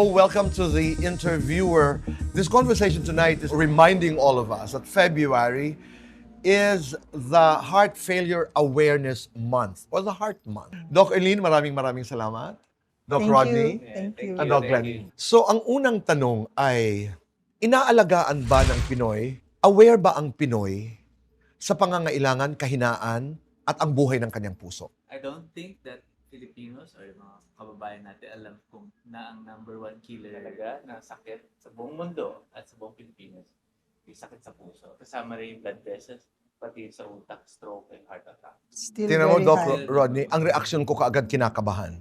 po, welcome to the interviewer. This conversation tonight is reminding all of us that February is the Heart Failure Awareness Month or the Heart Month. Doc Eileen, maraming salamat. Doc Thank Rodney you. Thank you. and Doc Glenn. So ang unang tanong ay, inaalagaan ba ng Pinoy, aware ba ang Pinoy sa pangangailangan, kahinaan at ang buhay ng kanyang puso? I don't think that Filipinos or mga kababayan natin alam kung na ang number one killer talaga na sakit sa buong mundo at sa buong Pilipinas yung sakit sa puso. Kasama rin yung blood vessels, pati sa utak, stroke, and heart attack. Still Tingnan mo, very Doc high. Rodney, ang reaksyon ko kaagad kinakabahan.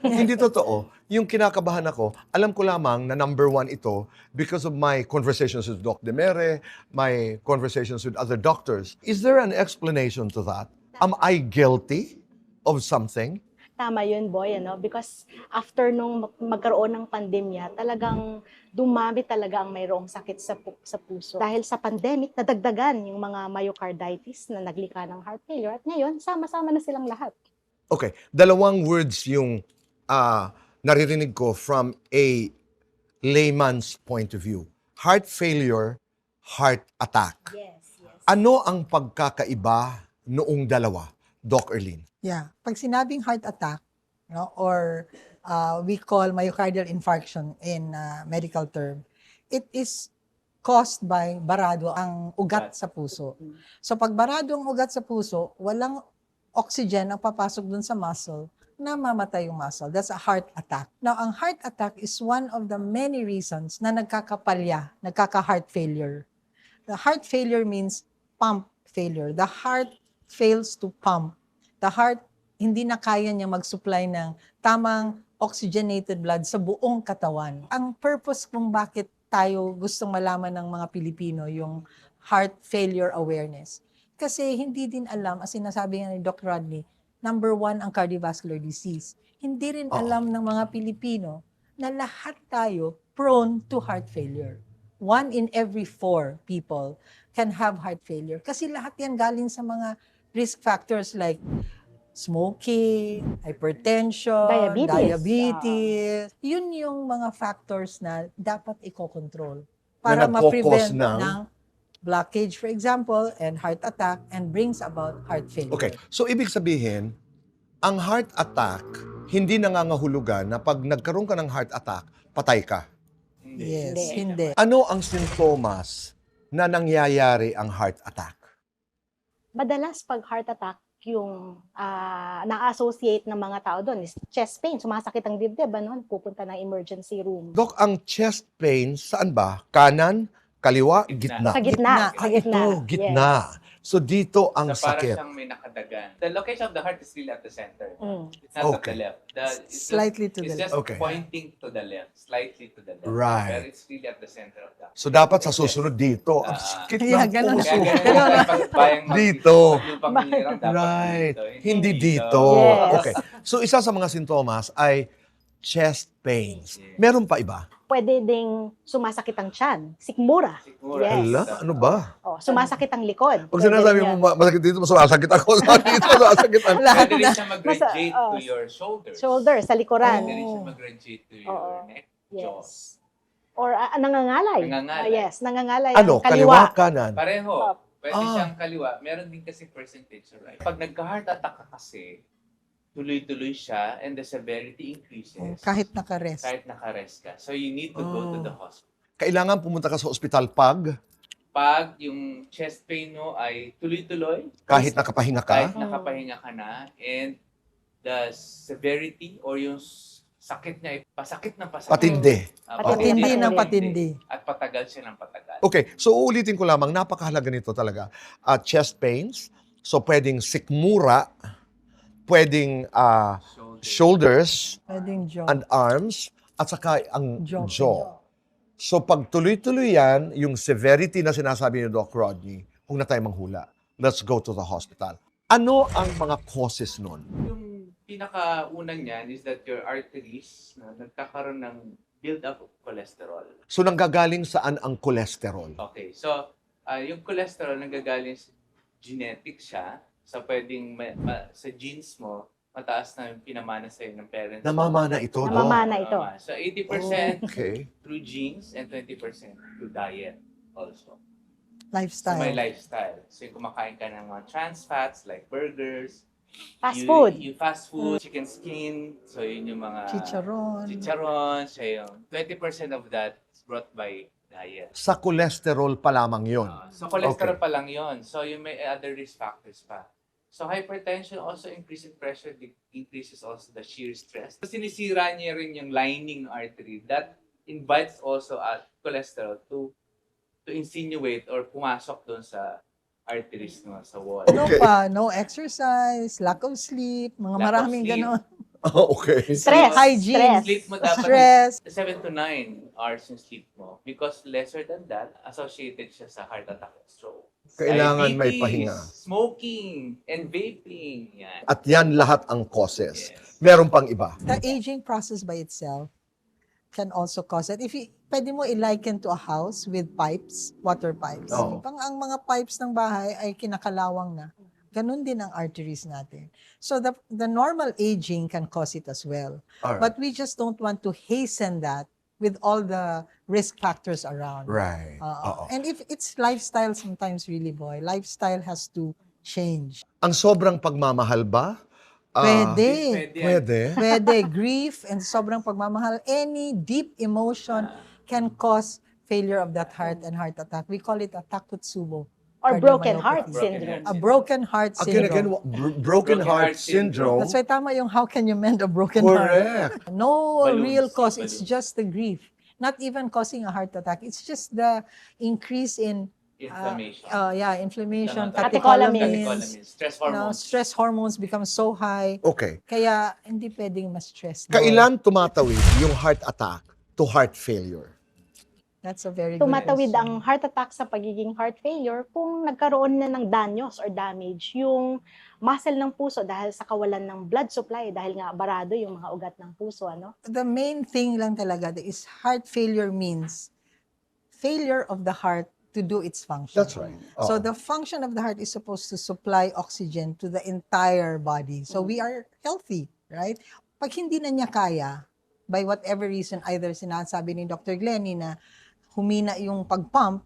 Hindi totoo. Yung kinakabahan ako, alam ko lamang na number one ito because of my conversations with Doc Demere, my conversations with other doctors. Is there an explanation to that? Am I guilty of something? Tama yun, Boy, because after nung magkaroon ng pandemya, talagang dumami talaga ang mayroong sakit sa puso. Dahil sa pandemic, nadagdagan yung mga myocarditis na naglikha ng heart failure. At ngayon, sama-sama na silang lahat. Okay, dalawang words yung naririnig ko from a layman's point of view. Heart failure, heart attack. Yes. Ano ang pagkakaiba noong dalawa, Doc Erlene? Yeah. Pag sinabing heart attack, or we call myocardial infarction in medical term, it is caused by barado ang ugat sa puso. So pag barado ang ugat sa puso, walang oxygen ang papasok dun sa muscle, na mamatay yung muscle. That's a heart attack. Now, ang heart attack is one of the many reasons na nagkaka-heart failure. The heart failure means pump failure. The heart fails to pump. The heart, hindi na kaya niya mag-supply ng tamang oxygenated blood sa buong katawan. Ang purpose kung bakit tayo gustong malaman ng mga Pilipino yung heart failure awareness. Kasi hindi din alam, as sinasabi nga ni Dr. Rodney, number one ang cardiovascular disease. Hindi rin alam ng mga Pilipino na lahat tayo prone to heart failure. 1 in every 4 people can have heart failure. Kasi lahat yan galing sa mga risk factors like smoking, hypertension, diabetes. Yun yung mga factors na dapat i-control para ma-prevent ng blockage, for example, and heart attack, and brings about heart failure. Okay, so ibig sabihin, ang heart attack, hindi nangangahulugan na pag nagkaroon ka ng heart attack, patay ka. Yes, hindi. Ano ang sintomas na nangyayari ang heart attack? Madalas pag heart attack, yung na-associate ng mga tao doon is chest pain. Sumasakit ang dibdib, pupunta ng emergency room. Doc, ang chest pain, saan ba? Kanan, kaliwa, gitna? Sa gitna. Ito, gitna. So dito ang So para sakit. siyang may nakadagan. The location of the heart is really at the center. It's not Okay. at the left. Slightly to the It's just left. Okay. pointing to the left. Slightly to the left. Right. But it's really at the center of the heart. So dapat sa susunod dito. Ang sakit Yeah, ng ganun. puso. Dito. Right. Right. Hindi dito. Yes. Okay. So isa sa mga sintomas ay chest pains. Meron pa iba? Pwede ding sumasakit ang tiyan, sikmura. Yes. Hala, ano ba? Sumasakit ang likod. Pag Pwede sinasabi rin mo yan. masakit dito, masakit ako. Dito, masakit ako. Pwede rin siya mag-radiate Masa- to your shoulders. Shoulder, sa likuran. Pwede rin siya mag-radiate to your Oo. neck, jaw. Yes. Or nangangalay. Nangangalay. Yes, nangangalay Ano? ang kaliwa. Kanan? Pareho. Up. Pwede siyang kaliwa. Meron din kasi percentage, right? Pag nagka-heart attack ka kasi, tuloy-tuloy siya and the severity increases. Kahit naka-rest. Kahit naka-rest ka. So you need to go to the hospital. Kailangan pumunta ka sa ospital pag Pag yung chest pain mo ay tuloy-tuloy, kahit nakapahinga kahit ka. nakapahinga ka na, and the severity or yung sakit niya ay pasakit na pasakit. Patindi. Patindi ng patindi. At patagal siya ng patagal. Okay, so uulitin ko lamang, napakahalaga nito talaga. Chest pains, so pwedeng sikmura, pwedeng shoulders Pwedeng jaw. and arms, at saka ang Jaw. jaw. So pag tuloy-tuloy yan, yung severity na sinasabi ni Doc Rodney, huwag na tayo manghula. Let's go to the hospital. Ano ang mga causes nun? Yung pinakaunang niyan is that your arteries na nagkakaroon ng build-up of cholesterol. So nanggagaling saan ang cholesterol? Okay, so yung cholesterol nanggagaling sa genetic siya. So pwedeng sa genes mo, mataas na yung pinamana sa'yo ng parents. Namamana ito, Doc. Namamana ito. So 80% Okay. through genes and 20% through diet also. So Lifestyle. may lifestyle. So yung kumakain ka ng mga trans fats like burgers, Fast food. Yung fast food, chicken skin, so yun yung mga Chicharon. so yung 20% of that is brought by diet. Sa cholesterol pa lamang yun. So cholesterol pa lang yon. So yung may other risk factors pa. So hypertension also increasing pressure, increases also the shear stress. So sinisira niya rin yung lining artery that invites also cholesterol to insinuate or pumasok doon sa arteries no, sa wall. Okay. No exercise, lack of sleep, mga Lack of maraming sleep. ganon. Okay. Stress. Hygiene. Stress. Sleep mo dapat Stress. 7 to 9 hours yung sleep mo because lesser than that, associated siya sa heart attack and stroke. Kailangan may Diabetes, pahinga. Smoking, and vaping. Yan. At yan lahat ang causes. Yes. Meron pang iba. The aging process by itself can also cause it. If pwede mo i-liken to a house with pipes, water pipes. Oo. Ang mga pipes ng bahay ay kinakalawang na. Ganun din ang arteries natin. So the normal aging can cause it as well. Alright. But we just don't want to hasten that with all the risk factors around. Right. Oo. Oo. And if it's lifestyle sometimes really, boy, lifestyle has to change. Ang sobrang pagmamahal ba? Pwede. Pwede. Pwede. Grief and sobrang pagmamahal. Any deep emotion can cause failure of that heart and heart attack. We call it a takotsubo. Or broken heart Cardiomyopathy. syndrome. A broken heart Again, syndrome. broken heart syndrome. That's why tama yung how can you mend a broken heart. Correct. No Balloons, real cause. It's balloons. just the grief. Not even causing a heart attack. It's just the increase in Inflammation. inflammation, Catecholamines. catecholamines. Stress You know, hormones. stress hormones become so high. Okay. Kaya hindi pwedeng ma-stress. boy. Kailan tumatawid yung heart attack to heart failure? That's a very good Tumatawid question. ang heart attack sa pagiging heart failure kung nagkaroon na ng danyos or damage yung muscle ng puso dahil sa kawalan ng blood supply dahil nga barado yung mga ugat ng puso, ano? The main thing lang talaga is heart failure means failure of the heart to do its function. That's right. So Oo. the function of the heart is supposed to supply oxygen to the entire body. So we are healthy, right? Pag hindi na niya kaya, by whatever reason, either sinasabi ni Dr. Glennie na humina yung pag-pump,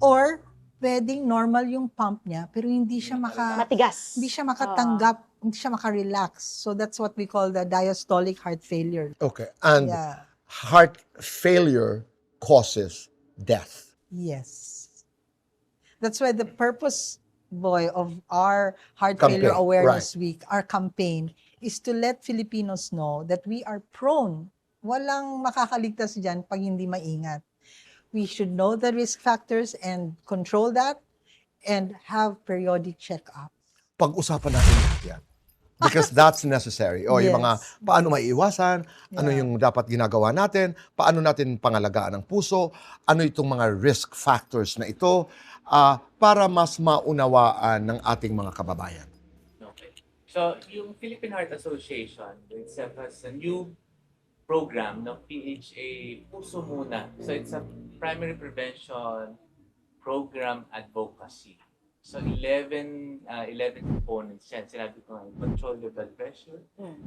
or pwedeng normal yung pump niya, pero hindi siya Matigas. hindi siya makatanggap, hindi siya makarelax. So that's what we call the diastolic heart failure. Okay. And Yeah. heart failure causes death. Yes. That's why the purpose, boy, of our Heart Campaign, Failure Awareness Week, our campaign, is to let Filipinos know that we are prone. Walang makakaligtas dyan pag hindi maingat. We should know the risk factors and control that and have periodic check-up. Pag-usapan natin lahat yan. Because that's necessary. O yung mga Yes. paano maiiwasan, ano Yeah. yung dapat ginagawa natin, paano natin pangalagaan ang puso, ano itong mga risk factors na ito, para mas maunawaan ng ating mga kababayan. Okay. So, yung Philippine Heart Association itself has a new program ng PHA Puso Muna. So, it's a primary prevention program advocacy. So, 11 components yan. Sinabi ko nga, control your blood pressure,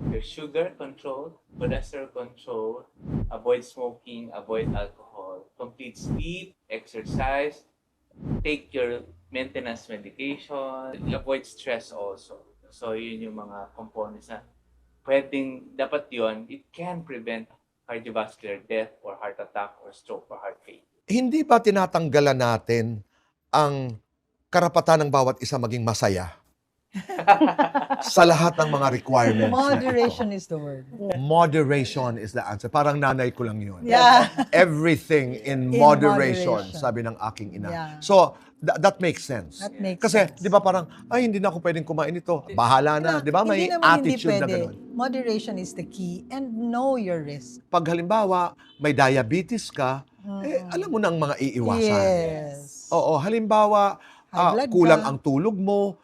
your sugar control, cholesterol control, avoid smoking, avoid alcohol, complete sleep, exercise, take your maintenance medication, avoid stress also. So, yun yung mga components na dapat yun, it can prevent cardiovascular death or heart attack or stroke or heart failure. Hindi ba tinatanggalan natin ang karapatan ng bawat isa maging masaya sa lahat ng mga requirements na ito? Moderation is the word. Moderation is the answer. Parang nanay ko lang yun. Yeah. Everything in In moderation, moderation. sabi ng aking ina. Yeah. So, that makes sense. That makes Kasi, sense. di ba parang, ay, hindi na ako pwedeng kumain ito. Bahala na. Di ba? May Hindi naman attitude na hindi pwede. gano'n. Moderation is the key and know your risk. Pag halimbawa, may diabetes ka, alam mo na ang mga iiwasan. Yes. Oo, halimbawa, High blood kulang ka. ang tulog mo,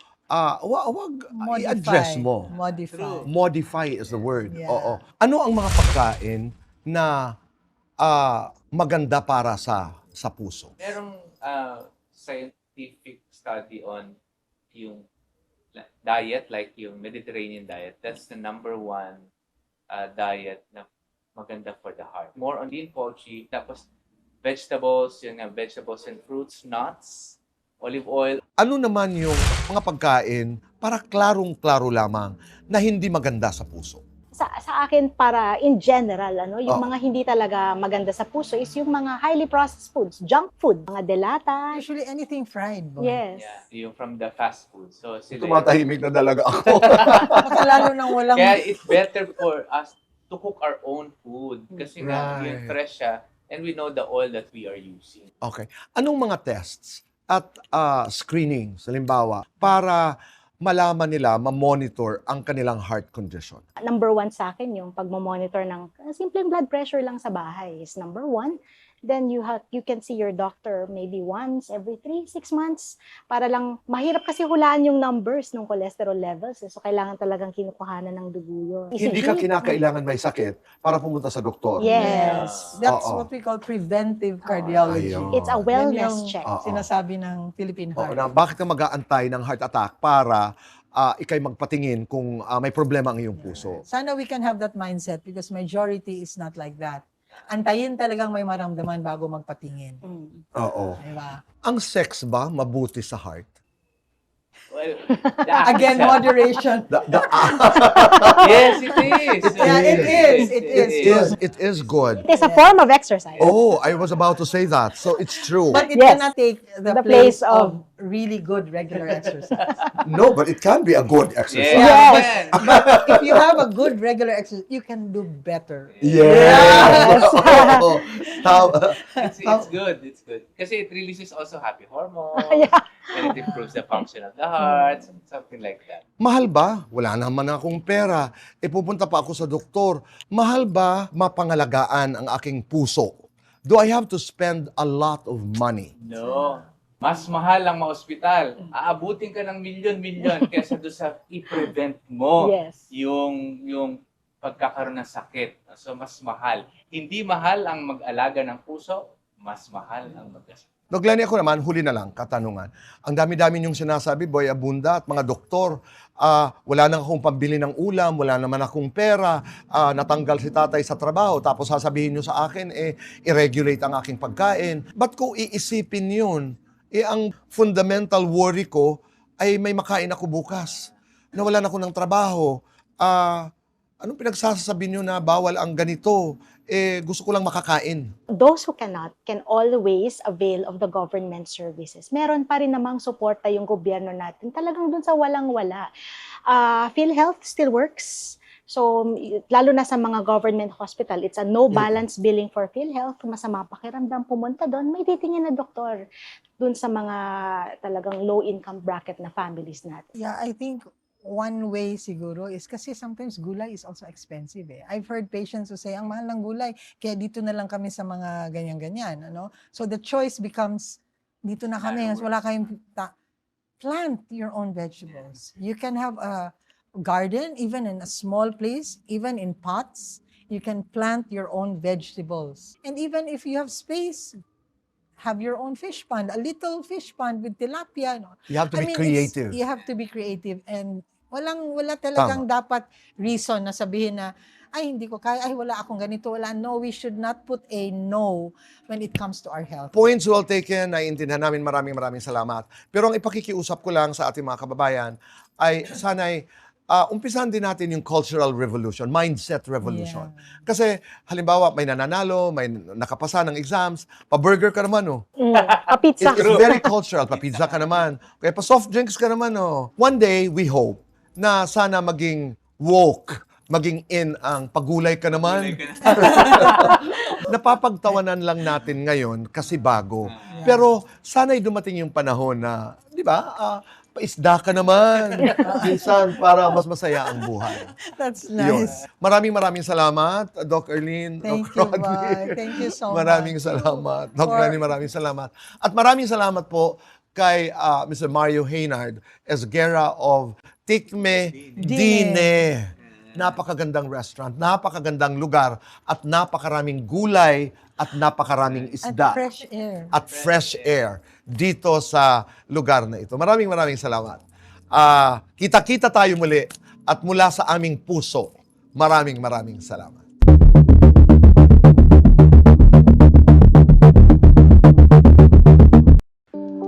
wag i-address mo. Modify. Modify is the word. Yeah. Oo. Ano ang mga pagkain na maganda para sa puso? Merong scientific study on yung diet, like yung Mediterranean diet, that's the number one diet na maganda for the heart. More on lean poultry, tapos vegetables, yun nga, vegetables and fruits, nuts, olive oil. Ano naman yung mga pagkain para klarong-klaro lamang na hindi maganda sa puso? Sa akin, para in general, yung Oh. mga hindi talaga maganda sa puso is yung mga highly processed foods, junk food, mga delata. Usually anything fried, boy. Yes. Yeah, yung from the fast food. So sila Tumatahimik na talaga ako. Baka lalo nang walang... Kaya it's better for us to cook our own food. Kasi nga, Right. yung fresh siya, and we know the oil that we are using. Okay. Anong mga tests at screenings, halimbawa, para malaman nila, ma-monitor ang kanilang heart condition? Number one sa akin, yung pagmamonitor ng simpleng blood pressure lang sa bahay is number one. Then you can see your doctor maybe once every 3-6 months para lang, mahirap kasi hulaan yung numbers ng cholesterol levels. So kailangan talagang kinukuhanan ng dugo yun. Hindi ka kinakailangan may sakit para pumunta sa doktor. Yes. That's Oo. what we call preventive cardiology. Ayun. It's a wellness Yan yung check. Oo. sinasabi ng Philippine Oo, Heart. na bakit ka mag-aantay ng heart attack para ikay magpatingin kung may problema ang iyong puso? Sana we can have that mindset because majority is not like that. Antayin talagang may maramdaman bago magpatingin. Mm. Oo. Diba? Ang sex ba mabuti sa heart? Well, Again, moderation. yes, it is. Yeah, it is. It is. It is good. It is a form of exercise. Oh, I was about to say that. So it's true. But it Yes. cannot take the, The place place of really good regular exercise. No, but it can be a good exercise. Yes. But if you have a good regular exercise, you can do better. Yes. Oo. Tama. It's good. It's good. Kasi it releases also happy hormones. Yeah. And it improves the function of the heart. Something like that. Mahal ba? Wala naman akong pera. E pupunta pa ako sa doktor. Mahal ba mapangalagaan ang aking puso? Do I have to spend a lot of money? No. Mas mahal ang ma-hospital. Aabutin ka ng milyon-milyon kaysa doon sa i-prevent mo Yes. yung pagkakaroon ng sakit. So, mas mahal. Hindi mahal ang mag-alaga ng puso, mas mahal ang mag-asakit. Doc Lenny, ako naman, huli na lang, katanungan. Ang dami-dami niyong sinasabi, Boy Abunda at mga doktor, wala na akong pambili ng ulam, wala naman akong pera, natanggal si tatay sa trabaho, tapos sasabihin niyo sa akin, i-regulate ang aking pagkain. Ba't ko iisipin yun? Ang fundamental worry ko ay may makain ako bukas. Nawalan ako ng trabaho. Anong pinagsasabi niyo na bawal ang ganito? Gusto ko lang makakain. Those who cannot can always avail of the government services. Meron pa rin namang suporta yung gobyerno natin. Talagang dun sa walang-wala. PhilHealth still works. So, lalo na sa mga government hospital, it's a no-balance billing for PhilHealth. Kung masama pakiramdam, pumunta doon, may titingin na doktor doon sa mga talagang low-income bracket na families natin. Yeah, I think one way siguro is kasi sometimes gulay is also expensive eh. I've heard patients who say, ang mahal ng gulay, kaya dito na lang kami sa mga ganyan-ganyan. So the choice becomes, dito na kami, wala kayong plant your own vegetables. You can have a garden, even in a small place, even in pots, you can plant your own vegetables. And even if you have space, have your own fish pond, a little fish pond with tilapia. You have to be it's- creative. You have to be creative and wala talagang dapat reason na sabihin na, ay, hindi ko kaya, ay, wala akong ganito, wala. No, we should not put a no when it comes to our health. Points well taken, naiintindihan namin, maraming salamat. Pero ang ipakikiusap ko lang sa ating mga kababayan ay sana'y umpisahan din natin yung cultural revolution, mindset revolution. Kasi halimbawa may nananalo, may nakapasa ng exams, pa-burger ka naman, oh. Pa-pizza. It's very cultural. Pa-pizza ka naman. Kaya pa-soft drinks ka naman, oh. One day, we hope na sana maging woke, maging in ang pagulay ka naman. Napapagtawanan lang natin ngayon kasi bago. Pero sana'y dumating yung panahon na, di ba, paisda ka naman. Minsan para mas masaya ang buhay. That's Yun. nice. Maraming salamat, Doc Erlene, Thank Doc you, Rodney. Boy. Thank you so Maraming much. salamat. Doc For- Lenny, maraming salamat. At maraming salamat po kay Mr. Mario Haynard, Esguerra of Tikme Dine. Napakagandang restaurant, napakagandang lugar, at napakaraming gulay at napakaraming At isda. fresh air. At fresh air dito sa lugar na ito. Maraming salamat. Kita-kita tayo muli at mula sa aming puso, maraming salamat.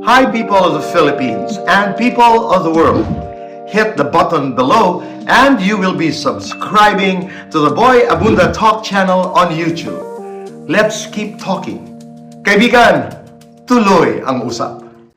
Hi, people of the Philippines and people of the world. Hit the button below and you will be subscribing to the Boy Abunda Talk channel on YouTube. Let's keep talking. Kaibigan, tuloy ang usap.